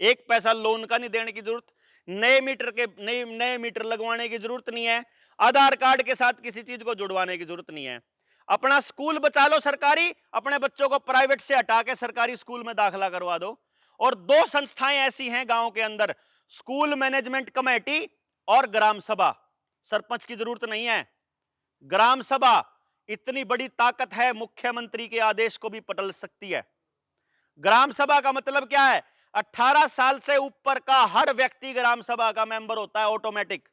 एक पैसा लोन का नहीं देने की जरूरत, नए मीटर लगवाने की जरूरत नहीं है, आधार कार्ड के साथ किसी चीज को जुड़वाने की जरूरत नहीं है। अपना स्कूल बचा लो सरकारी, अपने बच्चों को प्राइवेट से हटा के सरकारी स्कूल में दाखिला करवा दो। और दो संस्थाएं ऐसी हैं गांव के अंदर, स्कूल मैनेजमेंट कमेटी और ग्राम सभा। सरपंच की जरूरत नहीं है, ग्राम सभा इतनी बड़ी ताकत है, मुख्यमंत्री के आदेश को भी पलट सकती है। ग्राम सभा का मतलब क्या है? 18 साल से ऊपर का हर व्यक्ति ग्राम सभा का मेंबर होता है ऑटोमेटिक।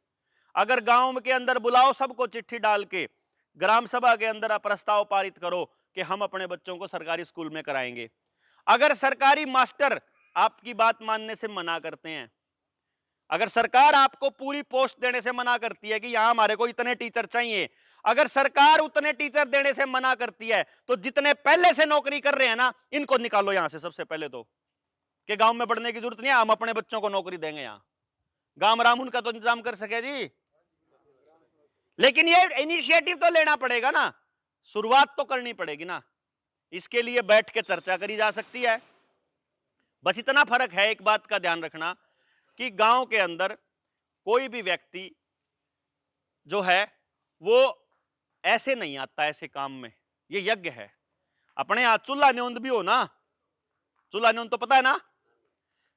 अगर गांव के अंदर बुलाओ सबको चिट्ठी डाल के, ग्राम सभा के अंदर प्रस्ताव पारित करो कि हम अपने बच्चों को सरकारी स्कूल में कराएंगे। अगर सरकारी मास्टर आपकी बात मानने से मना करते हैं, अगर सरकार आपको पूरी पोस्ट देने से मना करती है कि यहां हमारे को इतने टीचर चाहिए, अगर सरकार उतने टीचर देने से मना करती है, तो जितने पहले से नौकरी कर रहे हैं ना, इनको निकालो यहां से सबसे पहले तो, कि गांव में पढ़ने की जरूरत नहीं है, हम अपने बच्चों को नौकरी देंगे यहां। गांव राम उनका तो इंतजाम कर सके जी, लेकिन ये इनिशिएटिव तो लेना पड़ेगा ना, शुरुआत तो करनी पड़ेगी ना। इसके लिए बैठ के चर्चा करी जा सकती है। बस इतना फर्क है, एक बात का ध्यान रखना कि गांव के अंदर कोई भी व्यक्ति जो है वो ऐसे नहीं आता ऐसे काम में, ये यज्ञ है। अपने यहां चूल्हा न्योंद भी हो ना, चूल्हा न्योंद तो पता है ना,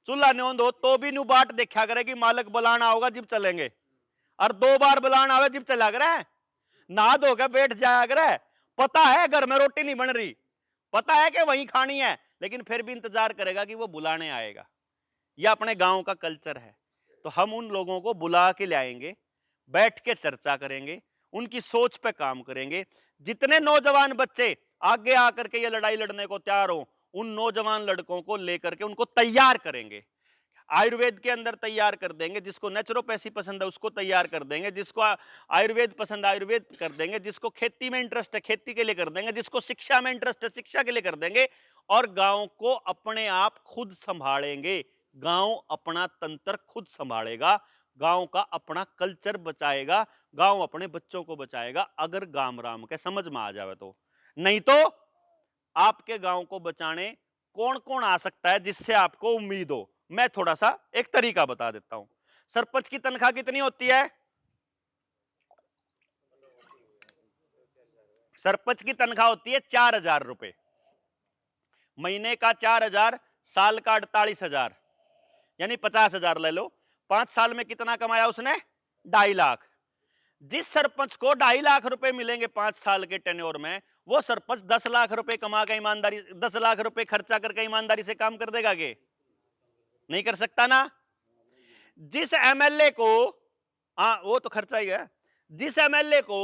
चूल्हा न्योंद हो तो भी न्यू बाट देखा करे कि मालक बुलाना होगा जिब चलेंगे, और 2 बार बुलाना आवे जिब चला करे, नहा धो के बैठ जाया करे। पता है घर में रोटी नहीं बन रही, पता है कि वहीं खानी है, लेकिन फिर भी इंतजार करेगा कि वो बुलाने आएगा। यह अपने गांव का कल्चर है। तो हम उन लोगों को बुला के लाएंगे, बैठ के चर्चा करेंगे, उनकी सोच पे काम करेंगे। जितने नौजवान बच्चे आगे आकर के ये लड़ाई लड़ने को तैयार हो, उन नौजवान लड़कों को लेकर के उनको तैयार करेंगे। आयुर्वेद के अंदर तैयार कर देंगे, जिसको नेचुरोपैथी पसंद है उसको तैयार कर देंगे, जिसको आयुर्वेद पसंद है आयुर्वेद कर देंगे, जिसको खेती में इंटरेस्ट है खेती के लिए कर देंगे, जिसको शिक्षा में इंटरेस्ट है शिक्षा के लिए कर देंगे। और गांव को अपने आप खुद संभालेंगे, गांव अपना तंत्र खुद संभालेगा, गांव का अपना कल्चर बचाएगा, गांव अपने बच्चों को बचाएगा, अगर गांव राम के समझ में आ जाए तो। नहीं तो आपके गांव को बचाने कौन कौन आ सकता है जिससे आपको उम्मीद हो? मैं थोड़ा सा एक तरीका बता देता हूं। सरपंच की तनख्वाह कितनी होती है? सरपंच की तनख्वाह होती है 4,000 रुपए, महीने का 4,000, साल का 48,000, यानी 50,000 ले लो। 5 साल में कितना कमाया उसने? 2.5 लाख। जिस सरपंच को 2.5 लाख रुपए मिलेंगे 5 साल के टेन्योर में, वो सरपंच 10 लाख रुपए कमा के ईमानदारी, 10 लाख रुपए खर्चा करके ईमानदारी से काम कर देगा के? नहीं कर सकता ना। जिस एमएलए को, हाँ वो तो खर्चा ही है, जिस एमएलए को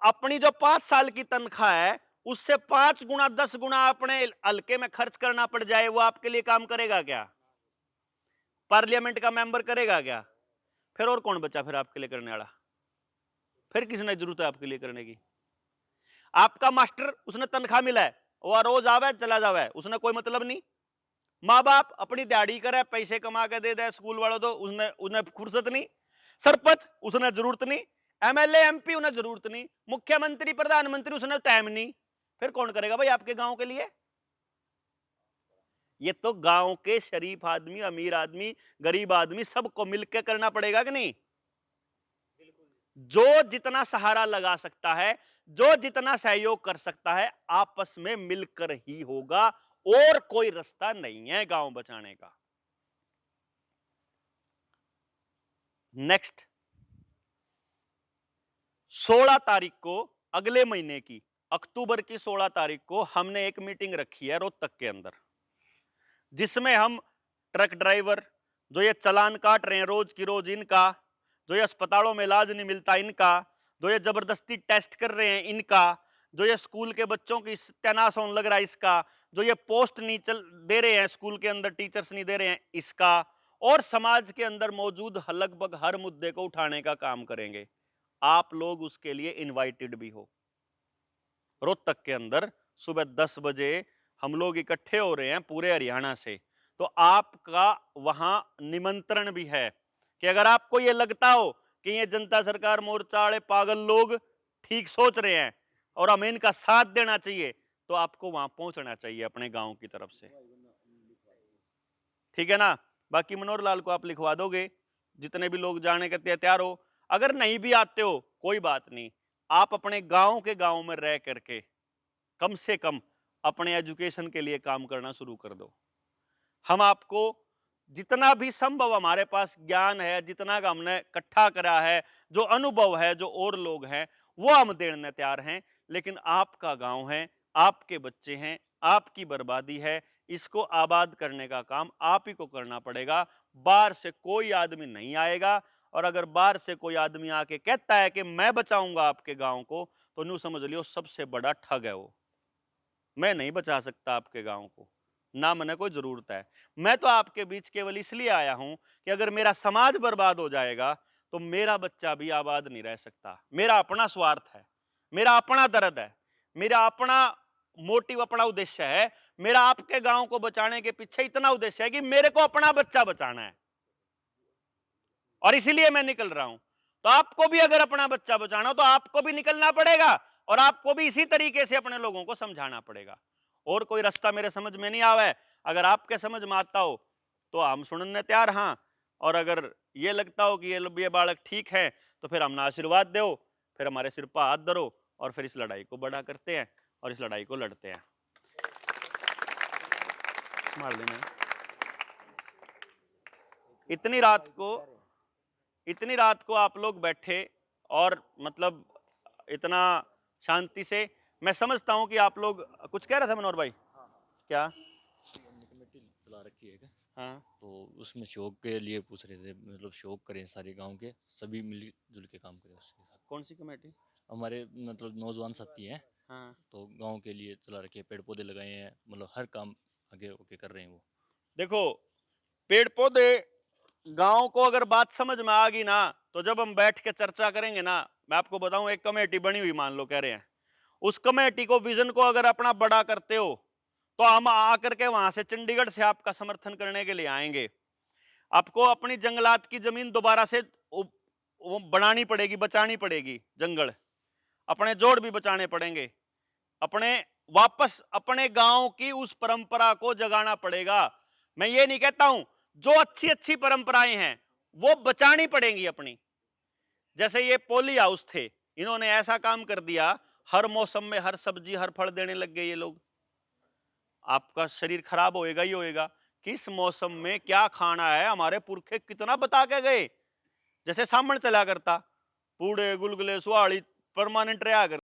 अपनी जो 5 साल की तनख्वाह है उससे 5 गुना 10 गुना अपने हल्के में खर्च करना पड़ जाए, वो आपके लिए काम करेगा क्या? पार्लियामेंट का मेंबर करेगा क्या? फिर और कौन बचा फिर आपके लिए करने वाला? फिर किसने जरूरत है आपके लिए करने की? आपका मास्टर, उसने तनख्वाह मिला है, वो रोज आवे चला जावे, उसने कोई मतलब नहीं। माँ बाप अपनी दिहाड़ी करे, पैसे कमा के दे दे स्कूल वालों, तो उसने फुर्सत नहीं। सरपंच, उसने जरूरत नहीं। एमएलए एमपी, उन्हें जरूरत नहीं। मुख्यमंत्री प्रधानमंत्री, उसने टाइम नहीं। फिर कौन करेगा भाई आपके गांव के लिए? ये तो गांव के शरीफ आदमी, अमीर आदमी, गरीब आदमी, सबको मिलकर करना पड़ेगा कि नहीं? जो जितना सहारा लगा सकता है, जो जितना सहयोग कर सकता है, आपस में मिलकर ही होगा, और कोई रास्ता नहीं है गांव बचाने का। नेक्स्ट 16 तारीख को, अगले महीने की अक्टूबर की 16 तारीख को हमने एक मीटिंग रखी है रोहतक के अंदर, जिसमें हम ट्रक ड्राइवर जो ये चालान काट रहे हैं रोज की रोज इनका, जो ये अस्पतालों में इलाज नहीं मिलता इनका, जो ये जबरदस्ती टेस्ट कर रहे हैं इनका, जो ये स्कूल के बच्चों की सत्यानाश होने लग रहा है इसका, जो ये पोस्ट नहीं दे रहे हैं स्कूल के अंदर, टीचर्स नहीं दे रहे हैं इसका, और समाज के अंदर मौजूद लगभग हर मुद्दे को उठाने का काम करेंगे। आप लोग उसके लिए इनवाइटेड भी हो। रोहतक के अंदर सुबह 10 बजे हम लोग इकट्ठे हो रहे हैं पूरे हरियाणा से, तो आपका वहां निमंत्रण भी है कि अगर आपको ये लगता हो कि ये जनता सरकार मोर्चा वाले पागल लोग ठीक सोच रहे हैं और हमें इनका साथ देना चाहिए, तो आपको वहां पहुंचना चाहिए अपने गांव की तरफ से, ठीक है ना। बाकी मनोहर लाल को आप लिखवा दोगे, जितने भी लोग जाने के तैयार हो। अगर नहीं भी आते हो कोई बात नहीं, आप अपने गांव के गांव में रह करके कम से कम अपने एजुकेशन के लिए काम करना शुरू कर दो। हम आपको जितना भी संभव हमारे पास ज्ञान है, जितना का हमने इकट्ठा करा है, जो अनुभव है, जो और लोग हैं, वो हम देने तैयार हैं। लेकिन आपका गांव है, आपके बच्चे हैं, आपकी बर्बादी है, इसको आबाद करने का काम आप ही को करना पड़ेगा। बाहर से कोई आदमी नहीं आएगा, और अगर बाहर से कोई आदमी आके कहता है कि मैं बचाऊंगा आपके गांव को, तो न्यू समझ लियो सबसे बड़ा ठग है वो। मैं नहीं बचा सकता आपके गांव को, ना मैंने कोई जरूरत है। मैं तो आपके बीच केवल इसलिए आया हूं कि अगर मेरा समाज बर्बाद हो जाएगा तो मेरा बच्चा भी आबाद नहीं रह सकता। मेरा अपना स्वार्थ है, मेरा अपना दर्द है, मेरा अपना मोटिव, अपना उद्देश्य है। मेरा आपके गांव को बचाने के पीछे इतना उद्देश्य है कि मेरे को अपना बच्चा बचाना है, और इसीलिए मैं निकल रहा हूं। तो आपको भी अगर अपना बच्चा बचाना हो तो आपको भी निकलना पड़ेगा, और आपको भी इसी तरीके से अपने लोगों को समझाना पड़ेगा। और कोई रास्ता मेरे समझ में नहीं आवा है। अगर आपके समझ में आता हो तो हम सुनने तैयार, हाँ। और अगर ये लगता हो कि ये बालक ठीक है, तो फिर हमने आशीर्वाद दो, फिर हमारे सिर पर हाथ धरो, और फिर इस लड़ाई को बड़ा करते हैं और इस लड़ाई को लड़ते हैं। मार लेना। इतनी रात को आप लोग बैठे, और मतलब इतना शांति से, मैं समझता हूं कि आप लोग कुछ कह रहे थे मनोहर भाई। क्या? हमने कमेटी चला रखी है क्या? हाँ, तो उसमें शौक के लिए पूछ रहे थे, मतलब शौक करें सारे गांव के, सभी मिलजुल के काम करें उसके साथ। कौन सी कमेटी? हमारे मतलब नौजवान साथी हैं, हाँ, तो गांव के लिए चला रखे, पेड़ पौधे लगाए हैं, मतलब हर काम आगे होके कर रहे हैं वो। देखो, पेड़ पौधे, गांव को अगर बात समझ में आ गई ना, तो जब हम बैठ के चर्चा करेंगे ना, मैं आपको बताऊं, एक कमेटी बनी हुई मान लो कह रहे हैं, उस कमेटी को, विजन को अगर अपना बड़ा करते हो, तो हम आकर के वहां से, चंडीगढ़ से आपका समर्थन करने के लिए आएंगे। आपको अपनी जंगलात की जमीन दोबारा से वो बनानी पड़ेगी, बचानी पड़ेगी, जंगल अपने जोड़ भी बचाने पड़ेंगे, अपने वापस अपने गांव की उस परंपरा को जगाना पड़ेगा। मैं ये नहीं कहता हूं, जो अच्छी अच्छी परंपराएं हैं वो बचानी पड़ेंगी अपनी। जैसे ये पोली हाउस थे, इन्होंने ऐसा काम कर दिया, हर मौसम में हर सब्जी हर फल देने लग गए ये लोग। आपका शरीर खराब होएगा ही होएगा। किस मौसम में क्या खाना है, हमारे पुरखे कितना बता के गए। जैसे सामण चला करता, पूड़े गुलगुले सुहाड़ी परमानेंट रहा करता।